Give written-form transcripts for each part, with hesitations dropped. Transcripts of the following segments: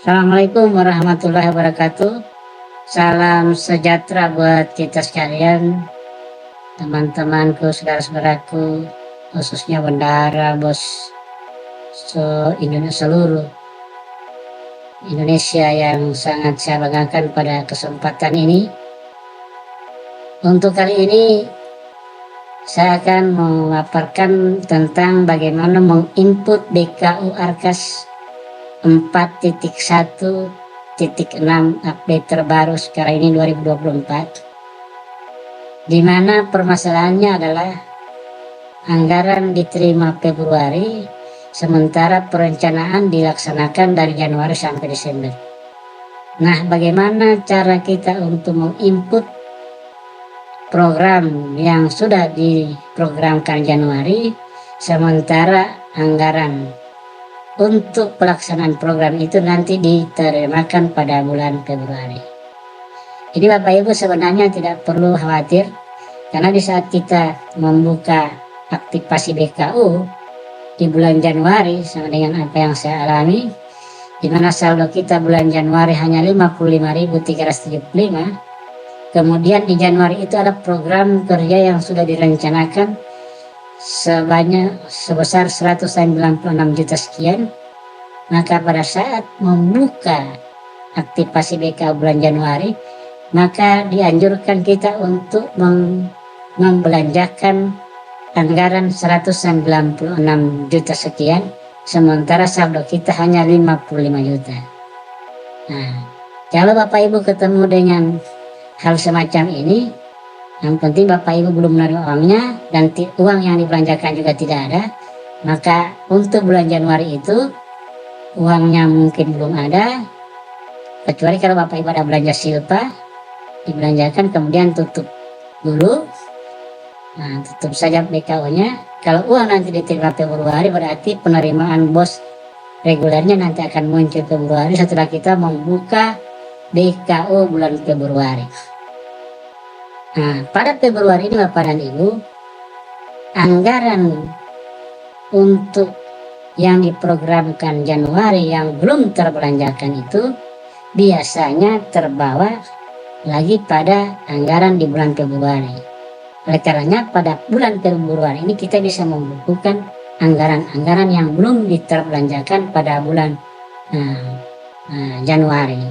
Assalamualaikum warahmatullahi wabarakatuh. Salam sejahtera buat kita sekalian, teman-temanku, saudara-saudaraku, khususnya bendahara, bos, seluruh Indonesia yang sangat saya banggakan pada kesempatan ini. Untuk kali ini saya akan memaparkan tentang bagaimana menginput BKU Arkas 4.1.6 update terbaru sekarang ini 2024, di mana permasalahannya adalah anggaran diterima Februari sementara perencanaan dilaksanakan dari Januari sampai Desember. Nah, bagaimana cara kita untuk menginput program yang sudah diprogramkan Januari sementara anggaran untuk pelaksanaan program itu nanti diterimakan pada bulan Februari. Jadi Bapak Ibu sebenarnya tidak perlu khawatir, karena di saat kita membuka aktivasi BKU di bulan Januari sama dengan apa yang saya alami, di mana saldo kita bulan Januari hanya 55.375. Kemudian di Januari itu ada program kerja yang sudah direncanakan sebesar 196 juta sekian. Maka pada saat membuka aktivasi BKU bulan Januari, maka dianjurkan kita untuk membelanjakan anggaran 196 juta sekian, sementara saldo kita hanya 55 juta. Nah, kalau Bapak Ibu ketemu dengan hal semacam ini, yang penting Bapak Ibu belum menerima uangnya dan uang yang dibelanjakan juga tidak ada, maka untuk bulan Januari itu uangnya mungkin belum ada, kecuali kalau Bapak Ibu ada belanja silpa, dibelanjakan kemudian tutup dulu. Nah, tutup saja BKU-nya. Kalau uang nanti diterima Februari, berarti penerimaan bos regulernya nanti akan muncul Februari setelah kita membuka BKU bulan Februari. Nah, pada Februari ini Bapak dan Ibu, anggaran untuk yang diprogramkan Januari yang belum terbelanjakan itu biasanya terbawa lagi pada anggaran di bulan Februari. Oleh karenanya pada bulan Februari ini kita bisa membukukan anggaran-anggaran yang belum diterbelanjakan pada bulan Januari.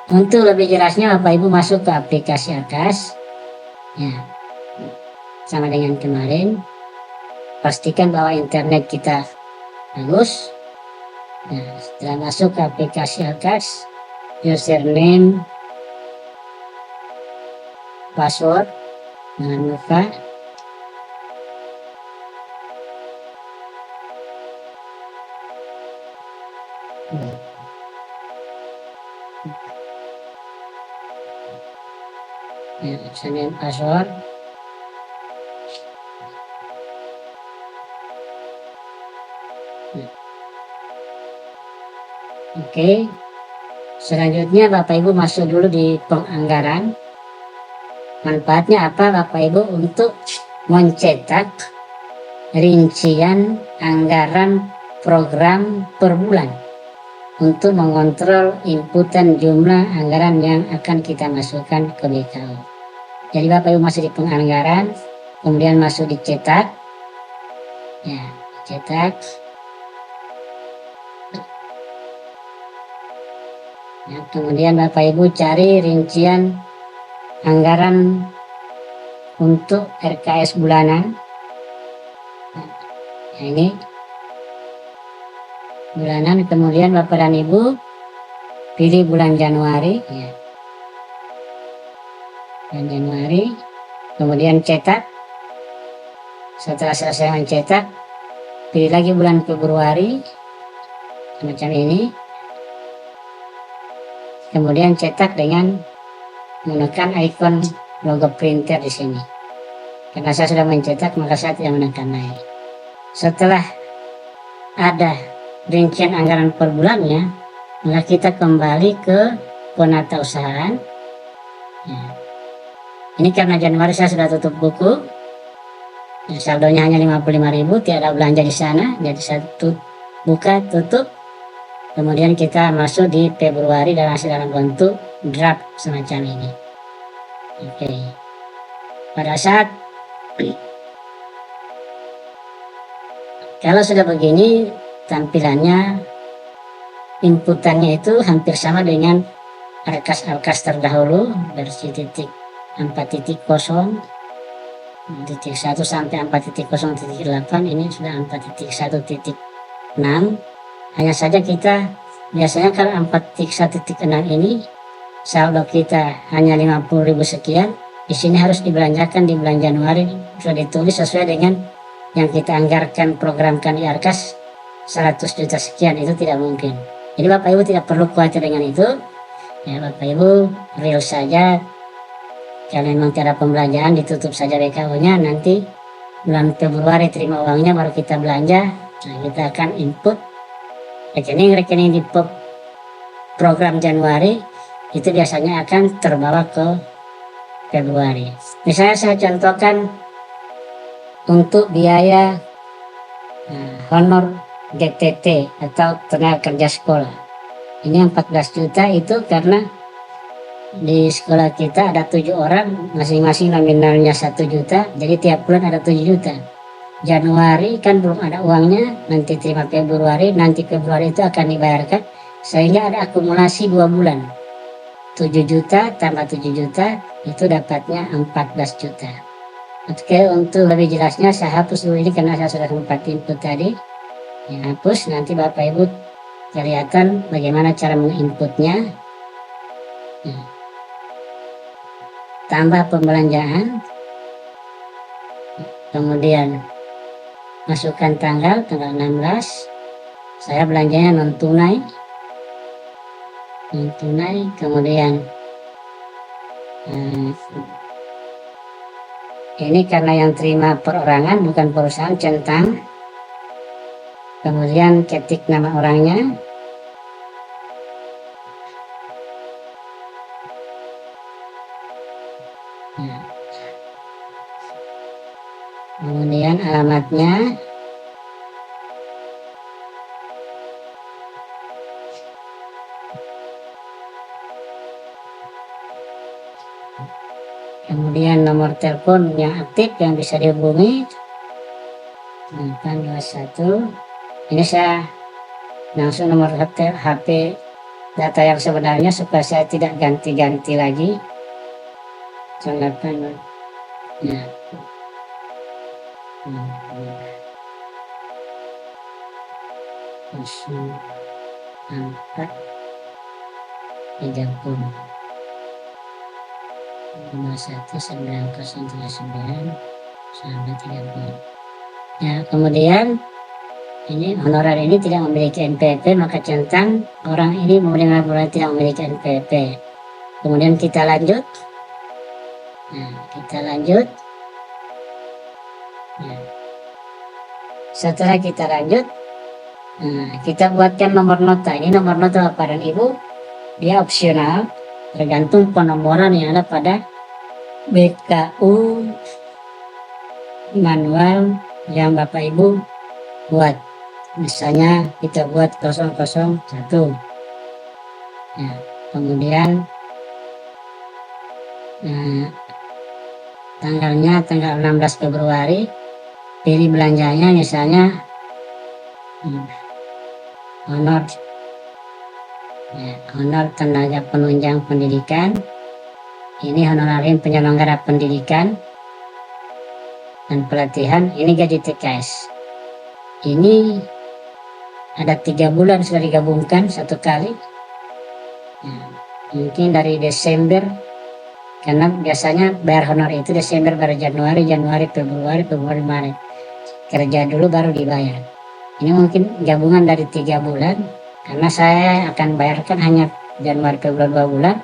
Untuk lebih jelasnya Bapak Ibu masuk ke aplikasi Arkas, ya, sama dengan kemarin, pastikan bahwa internet kita bagus. Nah, setelah masuk ke aplikasi Arkas, username, password jangan lupa. Ya, username, password. Oke, selanjutnya Bapak Ibu masuk dulu di penganggaran. Manfaatnya apa Bapak Ibu? Untuk mencetak rincian anggaran program per bulan, untuk mengontrol inputan jumlah anggaran yang akan kita masukkan ke BKU. Jadi Bapak Ibu masuk di penganggaran, kemudian masuk di cetak, ya, cetak. Ya, kemudian Bapak Ibu cari rincian anggaran untuk RKS bulanan. Nah, ini bulanan, kemudian Bapak dan Ibu pilih bulan Januari, ya, bulan Januari, kemudian cetak. Setelah selesai mencetak, pilih lagi bulan Februari semacam ini, kemudian cetak dengan menekan ikon logo printer di sini. Karena saya sudah mencetak, maka saya tidak menekan naik. Setelah ada rincian anggaran per bulannya, maka kita kembali ke penatausahaan. Ya. Ini karena Januari saya sudah tutup buku, ya, saldonya hanya 55.000, tidak ada belanja di sana, jadi saya buka tutup. kemudian kita masuk di Februari dan hasil dalam bentuk draft semacam ini. Oke, pada saat kalau sudah begini tampilannya, inputannya itu hampir sama dengan Arkas terdahulu versi 4.0 .1 sampai 4.0.8. ini sudah 4.1.6. hanya saja kita biasanya kalau 4.1.6 ini saldo kita hanya 50.000 sekian, di sini harus dibelanjakan di bulan Januari, sudah ditulis sesuai dengan yang kita anggarkan programkan di Arkas 100 juta sekian. Itu tidak mungkin, jadi Bapak Ibu tidak perlu khawatir dengan itu ya. Bapak Ibu real saja, kalau memang tidak ada pembelanjaan ditutup saja BKU nya, nanti bulan Februari terima uangnya baru kita belanja. Nah, kita akan input rekening di program Januari, itu biasanya akan terbawa ke Februari. Misalnya saya contohkan untuk biaya honor GTT atau tenaga kerja sekolah, ini 14 juta. Itu karena di sekolah kita ada 7 orang, masing-masing nominalnya 1 juta, jadi tiap bulan ada 7 juta. Januari kan belum ada uangnya, nanti terima Februari, nanti Februari itu akan dibayarkan, sehingga ada akumulasi 2 bulan. 7 juta tambah 7 juta itu dapatnya 14 juta. Oke, untuk lebih jelasnya saya hapus dulu ini karena saya sudah sempat input tadi. Ya, hapus, nanti Bapak Ibu kelihatan bagaimana cara menginputnya. Nah, tambah pembelanjaan, kemudian masukkan tanggal 16, saya belanjanya non tunai, kemudian ini karena yang terima perorangan bukan perusahaan, centang, kemudian ketik nama orangnya, kemudian alamatnya, kemudian nomor telepon yang aktif yang bisa dihubungi 821. Ini saya langsung nomor HP data yang sebenarnya supaya saya tidak ganti-ganti lagi. 8 ya. 04 30 519039 sampai 30. Ya, kemudian ini honorer ini tidak memiliki NPWP, maka centang orang ini benar-benar tidak memiliki NPWP. Kemudian kita lanjut. Nah, kita lanjut. Nah, setelah kita lanjut, kita buatkan nomor nota. Ini nomor nota Bapak dan Ibu, dia opsional, tergantung penomoran yang ada pada BKU manual yang Bapak Ibu buat. Misalnya kita buat 001 ya, kemudian tanggalnya tanggal 16 Februari, pilih belanjanya misalnya honor ya, honor tenaga penunjang pendidikan, ini honorarium penyelenggara pendidikan dan pelatihan, ini gaji TKS. Ini ada 3 bulan sudah digabungkan satu kali ya, mungkin dari Desember, karena biasanya bayar honor itu Desember baru Januari, Februari, Maret, kerja dulu baru dibayar. Ini mungkin gabungan dari 3 bulan, karena saya akan bayarkan hanya Januari, Februari 2 bulan,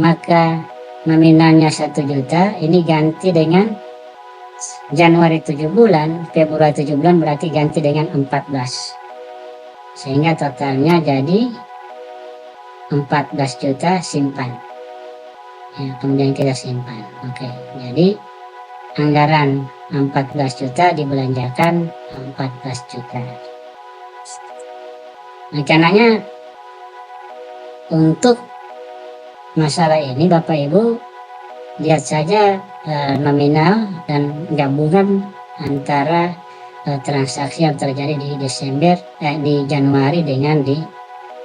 maka nominalnya 1 juta, ini ganti dengan Januari 7 bulan, Februari 7 bulan, berarti ganti dengan 14, sehingga totalnya jadi 14 juta simpan ya, kemudian kita simpan. Oke, jadi anggaran 14 juta dibelanjakan 14 juta. Rencananya untuk masalah ini Bapak Ibu lihat saja nominal dan gabungan antara transaksi yang terjadi di di Januari dengan di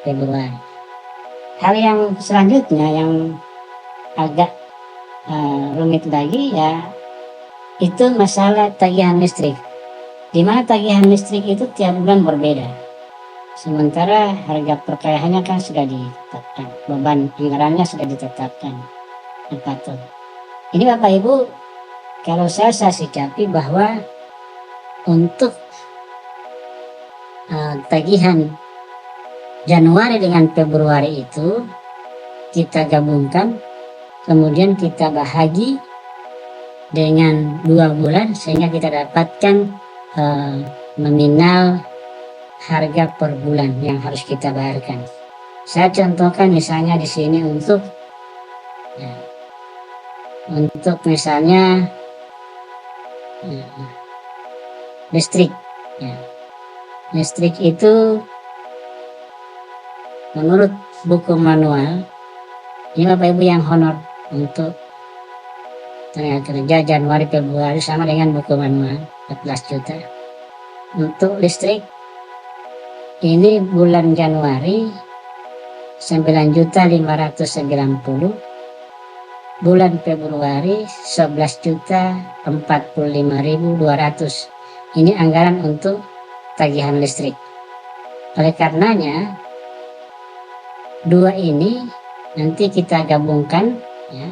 Februari. Hal yang selanjutnya yang agak rumit lagi ya itu masalah tagihan listrik, di mana tagihan listrik itu tiap bulan berbeda. Sementara harga perkayanya kan sudah ditetapkan, beban anggarannya sudah ditetapkan. Betul. Ini Bapak Ibu, kalau saya sikapi bahwa untuk tagihan Januari dengan Februari itu kita gabungkan, kemudian kita bahagi dengan 2 bulan sehingga kita dapatkan nominal harga per bulan yang harus kita bayarkan. Saya contohkan misalnya di sini untuk misalnya listrik. Listrik itu menurut buku manual ini Bapak Ibu yang honor untuk tenaga kerja Januari Februari sama dengan buku manual 14 juta. Untuk listrik ini bulan Januari 9.590.000, bulan Februari 11.045.200. Ini anggaran untuk tagihan listrik. Oleh karenanya 2 ini nanti kita gabungkan ya.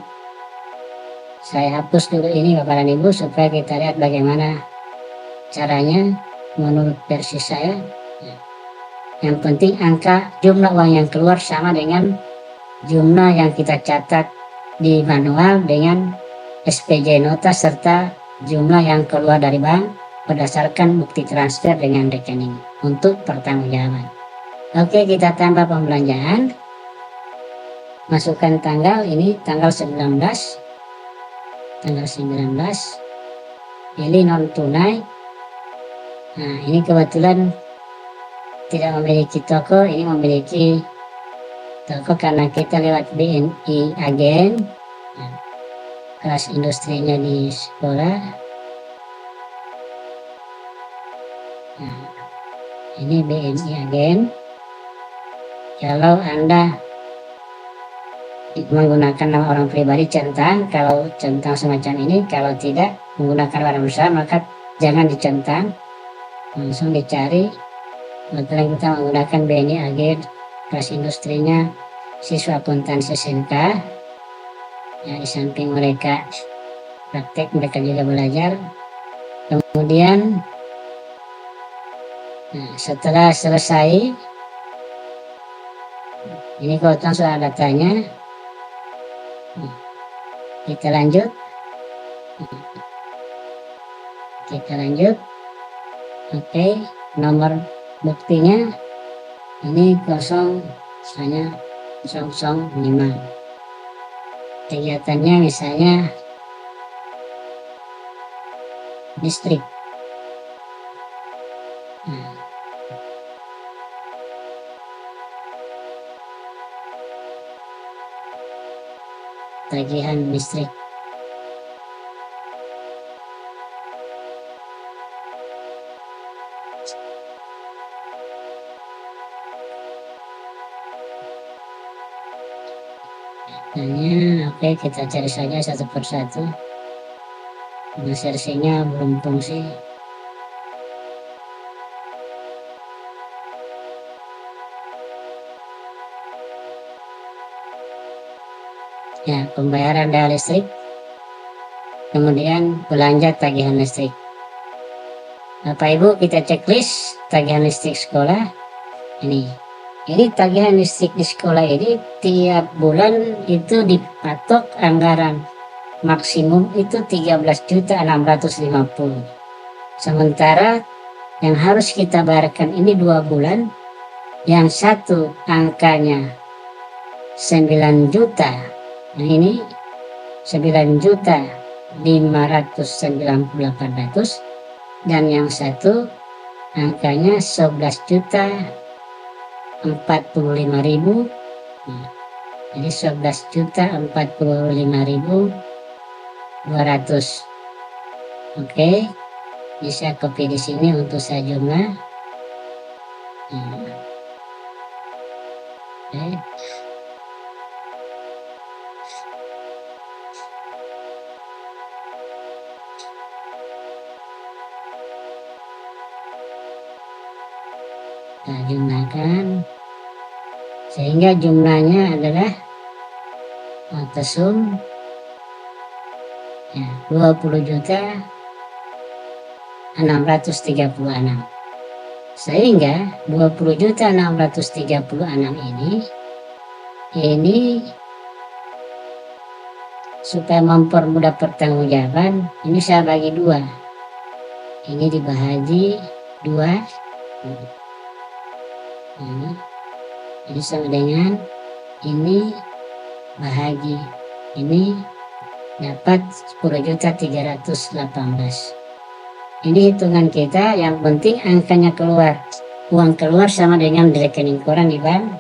Saya hapus dulu ini Bapak dan Ibu supaya kita lihat bagaimana caranya menurut versi saya. Yang penting angka jumlah uang yang keluar sama dengan jumlah yang kita catat di manual dengan SPJ nota serta jumlah yang keluar dari bank berdasarkan bukti transfer dengan rekening untuk pertanggungjawaban. Oke, kita tambah pembelanjaan. Masukkan tanggal ini tanggal 19. Pilih non tunai. Nah, ini kebetulan tidak memiliki toko, ini memiliki toko karena kita lewat BNI agen. Kelas industrinya di sekolah. Nah, ini BNI agen. Kalau Anda menggunakan nama orang pribadi centang, kalau centang semacam ini, kalau tidak menggunakan barang usaha maka jangan dicentang, langsung dicari. Kebetulan kita menggunakan BNI agen, kelas industrinya siswa akuntansi SMK ya, di samping mereka praktek mereka juga belajar. Kemudian setelah selesai ini kebetulan sudah datanya, kita lanjut. Oke, nomor buktinya ini 0 misalnya 005. Kegiatannya misalnya listrik. Tagihan listrik. Oke, kita cari saja satu persatu. Sersinya belum fungsi. Ya, pembayaran daya listrik, kemudian belanja tagihan listrik. Bapak Ibu, kita checklist tagihan listrik sekolah. Ini tagihan listrik di sekolah ini tiap bulan itu dipatok anggaran maksimum itu 13.650. Sementara yang harus kita bayarkan ini 2 bulan, yang satu angkanya 9 juta. Nah, ini 9.598.800 dan yang satu angkanya 11.045.200. 45.000. Nah, jadi 11.045.200. Oke, bisa copy di sini untuk saya jumlah. Oke. Kita jumlahkan sehingga jumlahnya adalah atasum ya, 20.636. Sehingga 20.636 ini supaya mempermudah pertanggungjawaban, ini saya bagi dua. Ini dibagi dua. Ini sama dengan ini bahagi ini dapat 10.318. Ini hitungan kita, yang penting angkanya keluar, uang keluar sama dengan di rekening koran di bank,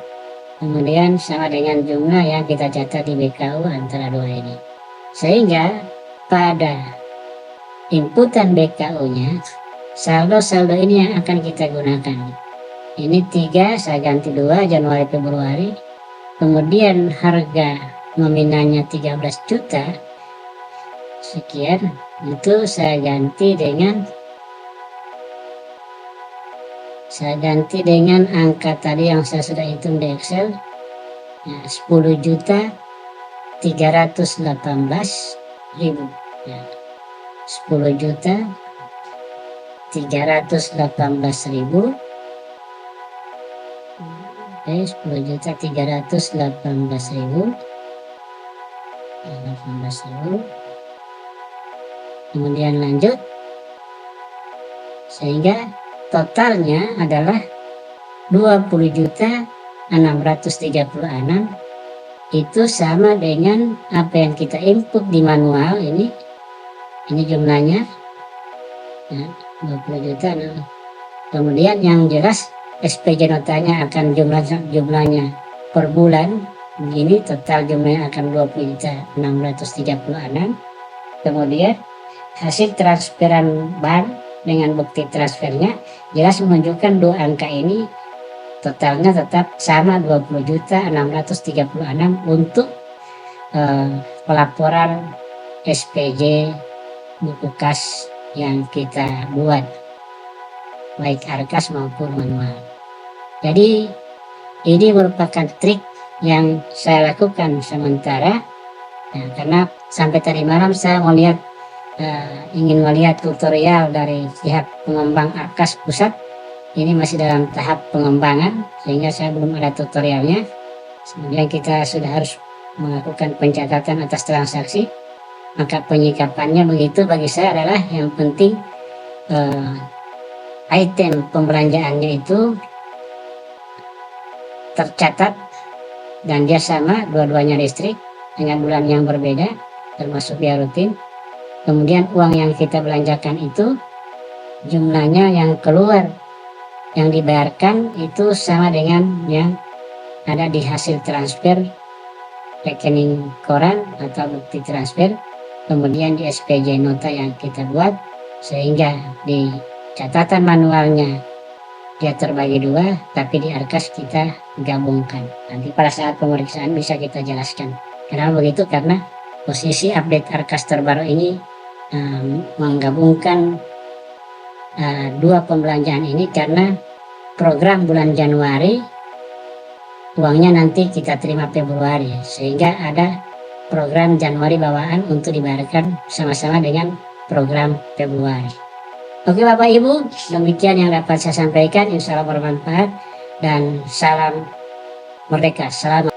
kemudian sama dengan jumlah yang kita catat di BKU antara dua ini. Sehingga pada inputan BKU-nya saldo-saldo ini yang akan kita gunakan. Ini 3, saya ganti 2 Januari Februari. Kemudian harga nominalnya 13 juta sekian, itu saya ganti dengan angka tadi yang saya sudah hitung di Excel ya, 10.318.000 ya, 10.318.000. Oke, 10.318.000. Kemudian lanjut, sehingga totalnya adalah 20.636. Itu sama dengan apa yang kita input di manual ini jumlahnya ya, 20 juta. Kemudian yang jelas SPJ notanya akan jumlahnya per bulan begini, total jumlahnya akan 20.636. Kemudian hasil transferan bank dengan bukti transfernya jelas menunjukkan dua angka ini totalnya tetap sama 20.636 untuk pelaporan SPJ buku kas yang kita buat baik Arkas maupun manual. Jadi ini merupakan trik yang saya lakukan sementara ya, karena sampai tadi malam saya ingin melihat tutorial dari pihak pengembang Arkas pusat. Ini masih dalam tahap pengembangan sehingga saya belum ada tutorialnya. Kemudian kita sudah harus melakukan pencatatan atas transaksi, maka penyikapannya begitu bagi saya adalah yang penting item pembelanjaannya itu tercatat dan dia sama, dua-duanya listrik, hanya bulan yang berbeda termasuk biaya rutin. Kemudian uang yang kita belanjakan itu jumlahnya yang keluar, yang dibayarkan itu sama dengan yang ada di hasil transfer rekening koran atau bukti transfer, kemudian di SPJ nota yang kita buat, sehingga di catatan manualnya dia terbagi dua, tapi di Arkas kita gabungkan. Nanti pada saat pemeriksaan bisa kita jelaskan kenapa begitu, karena posisi update Arkas terbaru ini menggabungkan dua pembelanjaan ini, karena program bulan Januari uangnya nanti kita terima Februari, sehingga ada program Januari bawaan untuk dibayarkan sama-sama dengan program Februari. Oke Bapak Ibu, demikian yang dapat saya sampaikan, insya Allah bermanfaat, dan salam merdeka, salam